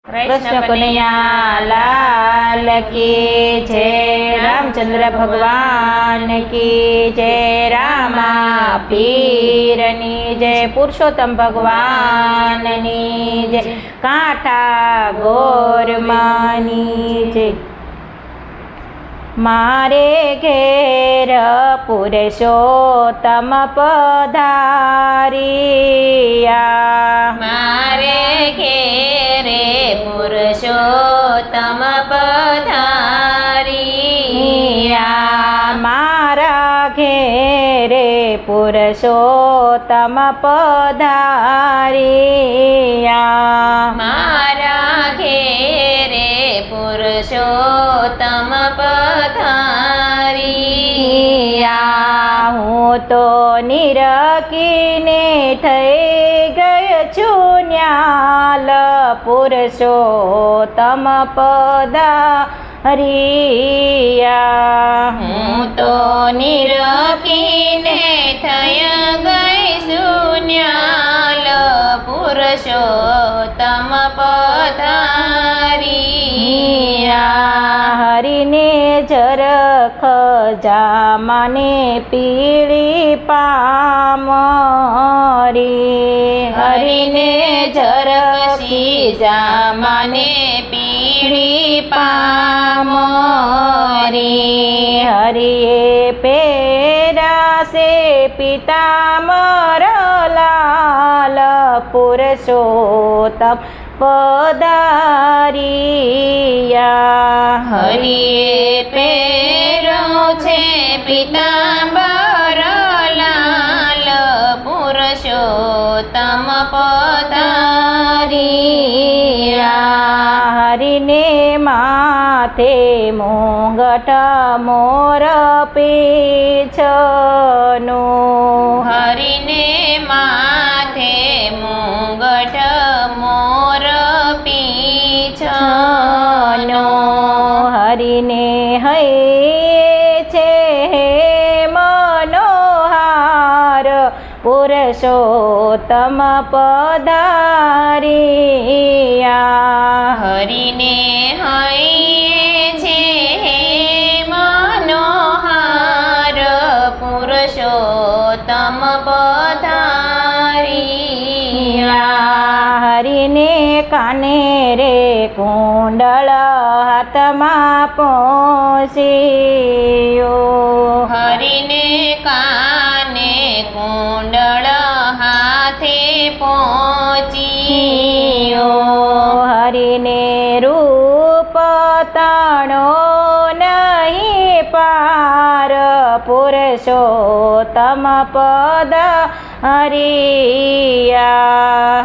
कृष्ण कन्हैया लाल की जय। रामचंद्र भगवान की जय। रामा पीरनी जय। पुरुषोत्तम भगवाननी जय। कांठा गोरमानी जय। मारे घेर पुरुषोत्तम पधारिया। मारे घेरे पुरुषोत्तम पधारिया। मारा घेरे पुरुषोत्तम पधारिया। मारा घेरे पुरुषोत्तम पधारिया। હું તો નિરખીને થઈ ગઈ છું ન્યાલ પુરુષોત્તમ પધારિયા। હું તો નિરખીને થઈ ગઈ શૂન્યાલ પુરુષોત્તમ પધારિયા। હરિને જરખ જામાને પીળી પામરી। હરિને જરખી જામાને પીળી પામરી। હરિએ પેરાસે પિતામર લાલ પુરુષોત્તમ પધારિયા। હરિએ પહેરો છે પીતાંબર લાલ પુરુષોત્તમ પધારિયા। હરિને માથે મુંગટ મોર પીછનું। હરિને માથે મુંગટ મોર પીછનો। હરિને હૈ છે મનોહાર પુરુષોત્તમ પધારિયા। હરિને હૈ છે મનોહાર પુરુષોત્તમ પધારિયા। હરિને કાને રે કુંડળ હાથમાં પોષિયો। હરિને કાને કુંડળ હાથે પહોંચ્યો। હરિને રૂપ તાણો નહીં પાર પુરુષોત્તમ પધારિયા।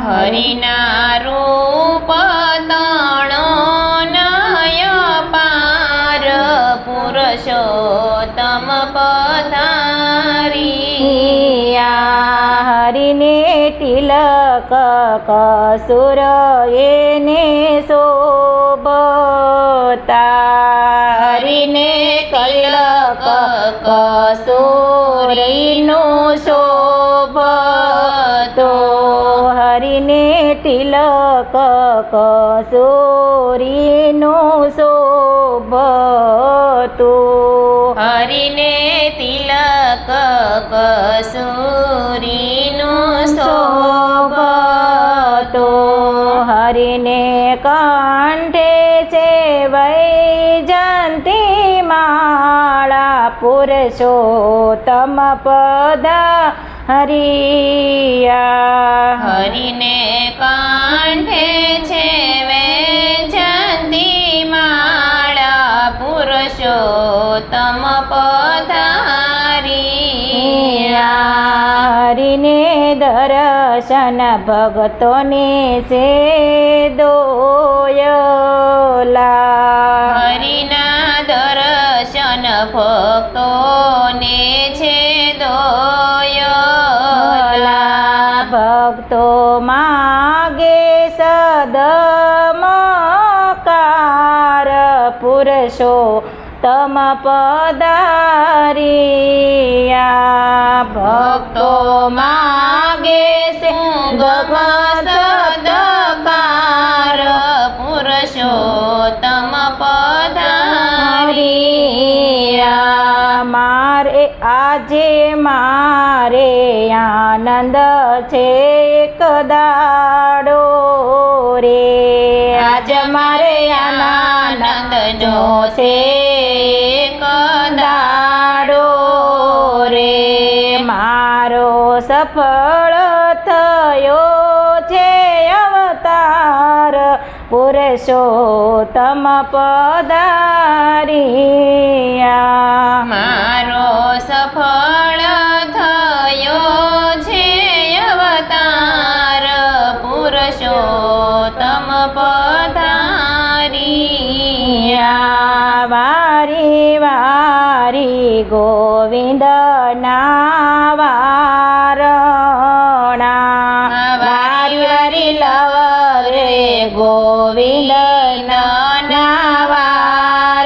હરિના રૂપ તણો નય પાર પુરુષોત્તમ પધારિયા। હરિને તિલક કસુર એને શોભતા। હરિને તિલક કસૂરીનું શોભતો। હરિને તિલક કસૂરીનું શોભતું। હરિને તિલક કસૂરીનું શોભતો। હરિને કંઠે છે વૈજયંતી માળા પુરુષોત્તમ પધારિયા। હરિને કંઠે છે વૈજયંતી માળા પુરુષોત્તમ પધારિયા। હરિને દર્શન ભક્તોને છે દોયલા। હરિના દર્શન ભક્તોને છે દોયલા। ભક્તો માગે સદમકાર પુરુષોત્તમ પધારિયા। ભક્તો માગે છે ભગત સદકાર આજે મારે આનંદ છે એક દાડો રે આજ મારે આનંદનો છે એક દાડો રે મારો સફળ થયો છે અવતાર પુરુષોત્તમ પધાર્યા મારો સફળ થયો છે અવતાર પુરુષોત્તમ પધાર્યા વારી વારી ગોવિંદના વારણા વારી વારી લવ રે ગોવિંદના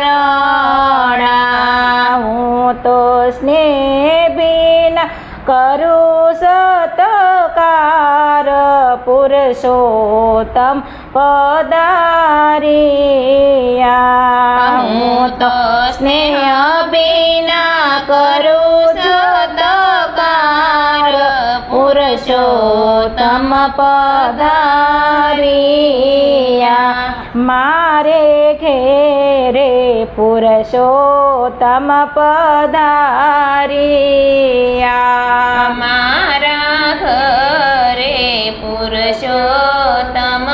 વારણા હું તો સ્નેહ બિના કરું સતકાર પુરુષોત્તમ પધાર્યા હું તો સ્નેહ બિના કરું સતકાર પુરુષોત્તમ પધાર્યા મારે ઘેરે પુરુષોત્તમ પધાર્યા મારા ઘરે પુરુષોત્તમ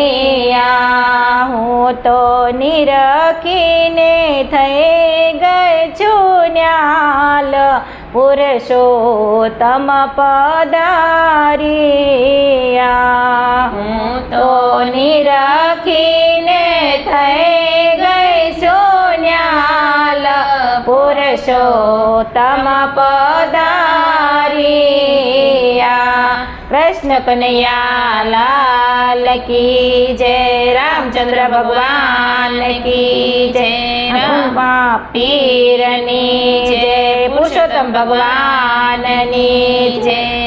પધાર્યા હું તો નિરખીને થઈ ગઈ છું ન્યાલ પુરુષોત્તમ પધાર્યા હું તો નિરખીને થઈ ગઈ છું ન્યાલ પુરુષોત્તમ પધાર્યા કૃષ્ણ કનૈયા લાલ કી જય રામચંદ્ર ભગવાન કી જય હનુમા પીરની જય પુરુષોત્તમ ભગવાનની જય